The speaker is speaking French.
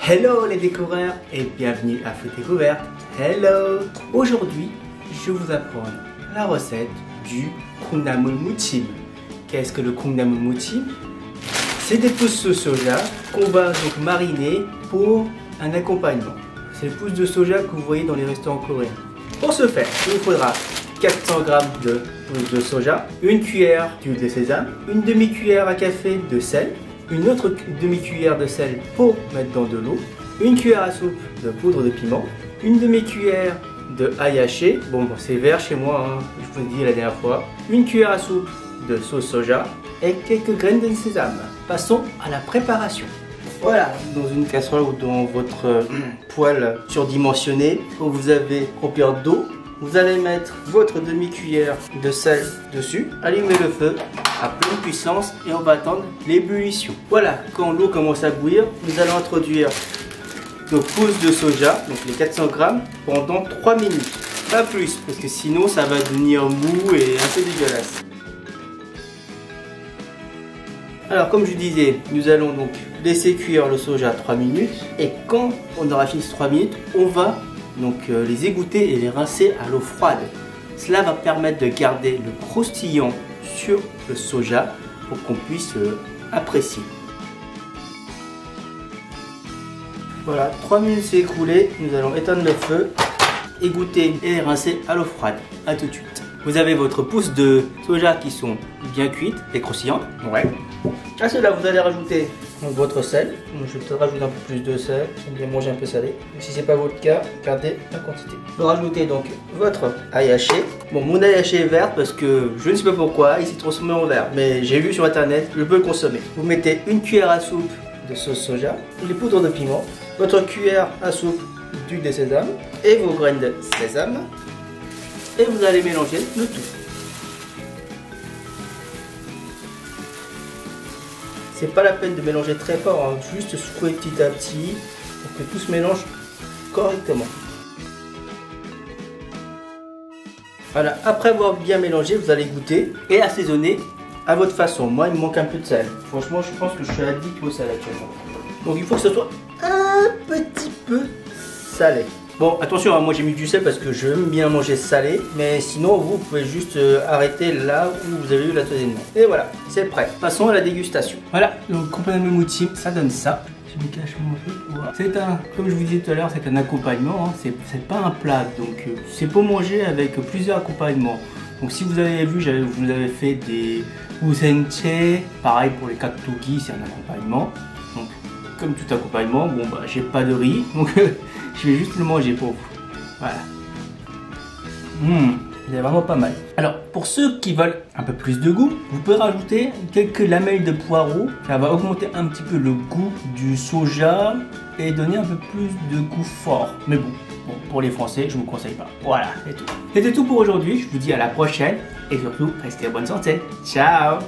Hello les découvreurs et bienvenue à Food Découverte. Hello. Aujourd'hui, je vais vous apprendre la recette du 콩나물 무침. Qu'est-ce que le 콩나물 무침? C'est des pousses de soja qu'on va donc mariner pour un accompagnement. C'est les pousses de soja que vous voyez dans les restaurants coréens. Pour ce faire, il vous faudra 400 g de pousses de soja, une cuillère d'huile de sésame, une demi-cuillère à café de sel, une autre demi-cuillère de sel pour mettre dans de l'eau, une cuillère à soupe de poudre de piment, une demi-cuillère de ail haché, bon c'est vert chez moi, hein, je vous l'ai dit la dernière fois, une cuillère à soupe de sauce soja et quelques graines de sésame. Passons à la préparation. Voilà, dans une casserole ou dans votre poêle surdimensionné, où vous avez remplir d'eau, vous allez mettre votre demi-cuillère de sel dessus, allumez le feu à pleine puissance et on va attendre l'ébullition. Voilà, quand l'eau commence à bouillir, nous allons introduire nos pousses de soja, donc les 400 g, pendant 3 minutes. Pas plus, parce que sinon ça va devenir mou et un peu dégueulasse. Alors comme je disais, nous allons donc laisser cuire le soja 3 minutes et quand on aura fini ces 3 minutes, on va donc les égoutter et les rincer à l'eau froide. Cela va permettre de garder le croustillant sur le soja pour qu'on puisse apprécier. Voilà, 3 minutes s'est écoulé, nous allons éteindre le feu, égoutter et rincer à l'eau froide. A tout de suite. Vous avez votre pousse de soja qui sont bien cuites et croustillantes. Ouais. À cela, vous allez rajouter donc, votre sel. Donc, je vais peut-être rajouter un peu plus de sel. J'aime bien manger un peu salé. Donc, si ce n'est pas votre cas, gardez la quantité. Vous rajoutez donc votre ail haché. Bon, mon ail haché est vert parce que je ne sais pas pourquoi il s'est transformé en vert. Mais j'ai vu sur internet, je peux le consommer. Vous mettez une cuillère à soupe de sauce soja, les poudres de piment, votre cuillère à soupe d'huile de sésame et vos graines de sésame. Et vous allez mélanger le tout. C'est pas la peine de mélanger très fort, hein. Juste secouer petit à petit pour que tout se mélange correctement. Voilà, après avoir bien mélangé, vous allez goûter et assaisonner à votre façon. Moi, il me manque un peu de sel. Franchement, je pense que je suis addict au sel actuellement. Donc, il faut que ce soit un petit peu salé. Bon, attention, hein, moi j'ai mis du sel parce que j'aime bien manger salé, mais sinon vous pouvez juste arrêter là où vous avez eu l'assaisonnement. Et voilà, c'est prêt. Passons à la dégustation. Voilà, donc 콩나물 무침, ça donne ça. Je me cache mon truc. C'est un, comme je vous disais tout à l'heure, c'est un accompagnement, hein. C'est pas un plat, donc c'est pour manger avec plusieurs accompagnements. Donc si vous avez vu, je vous avais fait des 우생채, pareil pour les kaktogi, c'est un accompagnement. Donc comme tout accompagnement, bon bah j'ai pas de riz, donc je vais juste le manger pour vous. Voilà. Il est vraiment pas mal. Alors pour ceux qui veulent un peu plus de goût, vous pouvez rajouter quelques lamelles de poireau. Ça va augmenter un petit peu le goût du soja et donner un peu plus de goût fort. Mais bon, pour les Français, je vous conseille pas. Voilà, c'est tout. C'était tout pour aujourd'hui. Je vous dis à la prochaine et surtout, restez en bonne santé. Ciao!